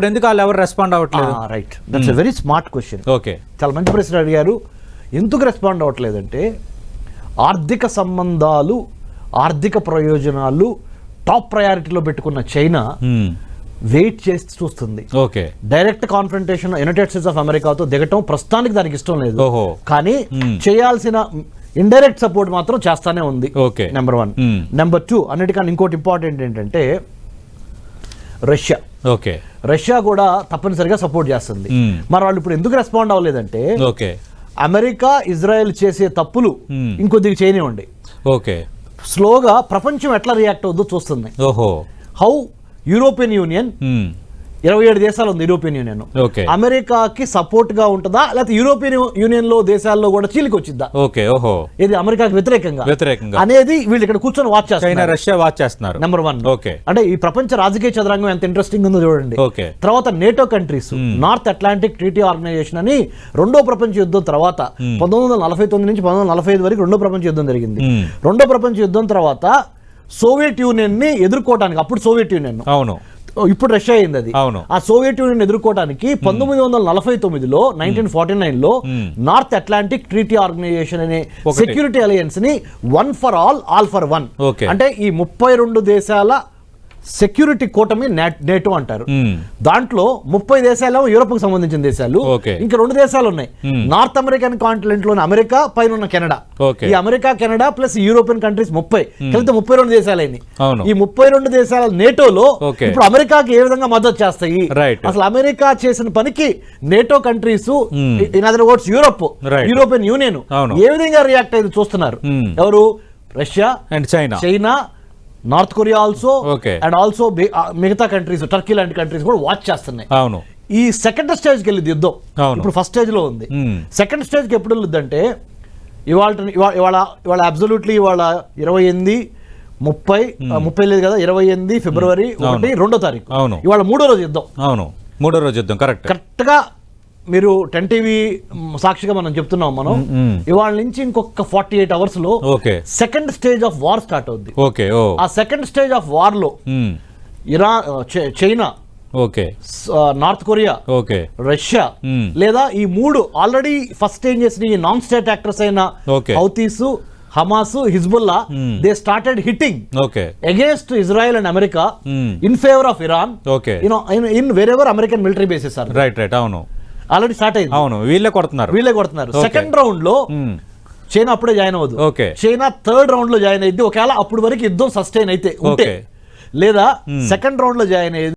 ఎందుకు వాళ్ళు ఎవరు రెస్పాండ్ అవ్వట్లేదు? Right, that's a very smart question. Okay, చాలా మంచి ప్రశ్న అడిగారు. ఎందుకు రెస్పాండ్ అవ్వట్లేదంటే ఆర్థిక సంబంధాలు, ఆర్థిక ప్రయోజనాలు టాప్ ప్రయారిటీలో పెట్టుకున్న చైనా వెయిట్ చేసి చూస్తుంది. Okay, direct confrontation United states of అమెరికాతో దిగటం ప్రస్తుతానికి దానికి ఇష్టం లేదు. ఓహో, కానీ చేయాల్సిన ఇండైరెక్ట్ సపోర్ట్ మాత్రం చేస్తానే ఉంది. Okay, number 1. నెంబర్ 2, అన్నిటికన్నా ఇంకోటి ఇంపార్టెంట్ ఏంటంటే రష్యా. ఓకే, రష్యా కూడా తప్పనిసరిగా సపోర్ట్ చేస్తుంది. మరి వాళ్ళు ఇప్పుడు ఎందుకు రెస్పాండ్ అవ్వలేదంటే ఓకే, అమెరికా ఇజ్రాయెల్ చేసే తప్పులు ఇంకొద్దిగా చేయనివ్వండి, ఓకే, స్లోగా ప్రపంచం ఎట్లా రియాక్ట్ అవుద్దో చూస్తుంది. ఓహో, హౌ యూరోపియన్ యూనియన్ 27 దేశాలు ఉంది యూరోపియన్ యూనియన్, ఓకే, అమెరికాకి సపోర్ట్ గా ఉంటుందా లేకపోతే యూరోపియన్ యూనియన్ లో దేశాల్లో కూడా చీలికి వచ్చిద్దా, ఓకే, ఓహో, ఇది అమెరికాకి వ్యతిరేకంగా అనేది వీళ్ళు ఇక్కడ కూర్చొని వాచ్ చేస్తారు. చైనా రష్యా వాచ్ చేస్తున్నారు. నెంబర్ 1. ఓకే, అంటే ఈ ప్రపంచ రాజకీయ చదరంగం ఎంత ఇంట్రెస్టింగ్ ఉందో చూడండి. ఓకే, తర్వాత NATO countries, North Atlantic Treaty Organization అని రెండో ప్రపంచ యుద్ధం తర్వాత 1949 నుంచి 1945 వరకు రెండో ప్రపంచ యుద్ధం జరిగింది. రెండో ప్రపంచ యుద్ధం తర్వాత సోవియట్ యూనియన్ ని ఎదుర్కోవడానికి, అప్పుడు సోవియట్ యూనియన్, అవును, ఇప్పుడు రష్యా అయింది అది, అవును, ఆ సోవియట్ యూనియన్ ఎదుర్కోవడానికి 1949లో 1949లో నార్త్ అట్లాంటిక్ ట్రీటీ ఆర్గనైజేషన్ అనే సెక్యూరిటీ అలయన్స్ ని 1 ఫర్ ఆల్, ఆల్ ఫర్ 1, అంటే ఈ 32 దేశాల సెక్యూరిటీ కూటమి నేటో అంటారు. దాంట్లో 30 దేశాలు యూరోప్ కు సంబంధించిన దేశాలు, ఇంకా 2 దేశాలు ఉన్నాయి నార్త్ అమెరికన్ కాంటినెంట్ లోని అమెరికా, పైన ఉన్న కెనడా. ఈ America, Canada plus European countries 30 కలిపితే 32 దేశాలైంది. ఈ 32 దేశాల నేటోలో ఇప్పుడు అమెరికాకి ఏ విధంగా మద్దతు చేస్తాయి, అసలు అమెరికా చేసిన పనికి NATO countries, in other words European Union ఏ విధంగా రియాక్ట్ అయ్యి చూస్తున్నారు. ఎవరు? Russia and China, North Korea also, and also మిగతా కంట్రీస్, టర్కీ లాంటి కంట్రీస్ కూడా వాచ్ చేస్తున్నాయి. అవును, ఈ సెకండ్ స్టేజ్ కి వెళ్ళింది యుద్ధం. ఇప్పుడు ఫస్ట్ స్టేజ్ లో ఉంది. సెకండ్ స్టేజ్ కి ఎప్పుడు వెళ్ళిద్దంటే ఇవాళ అబ్సల్యూట్లీ ఇవాళ 28, 30 లేదు కదా, 28 ఫిబ్రవరి 1, 2వ తారీఖు, ఇవాళ 3వ రోజు యుద్ధం. అవును, 3వ రోజు యుద్ధం. కరెక్ట్ గా మీరు 10 టీవీ సాక్షిగా మనం చెప్తున్నాం. మనం ఇవాళ నుంచి ఇంకొక 48 అవర్స్ లో second stage of war start అవుద్ది. ఆ సెకండ్ స్టేజ్ ఆఫ్ వార్ లో చైనా, నార్త్ కొరియా, రష్యా, లేదా ఈ 3 ఆల్రెడీ ఫస్ట్ స్టేజ్ చేసిన ఈ నాన్ స్టేట్ యాక్టర్స్ అయిన Houthis, Hamas, Hezbollah, they started hitting against Israel and America in favour of Iran, in wherever American military bases are. అవును, already start అయింది. అవును, వీళ్ళే కొడుతున్నారు. సెకండ్ రౌండ్ లో చైనా అప్పుడే జాయిన్ అవ్వదు. చైనా థర్డ్ రౌండ్ లో జాయిన్ అయింది. ఒకవేళ అప్పుడు వరకు యుద్ధం సస్టైన్ అయితే ఉంటే, లేదా సెకండ్ రౌండ్ లో జాయిన్ అయ్యేది.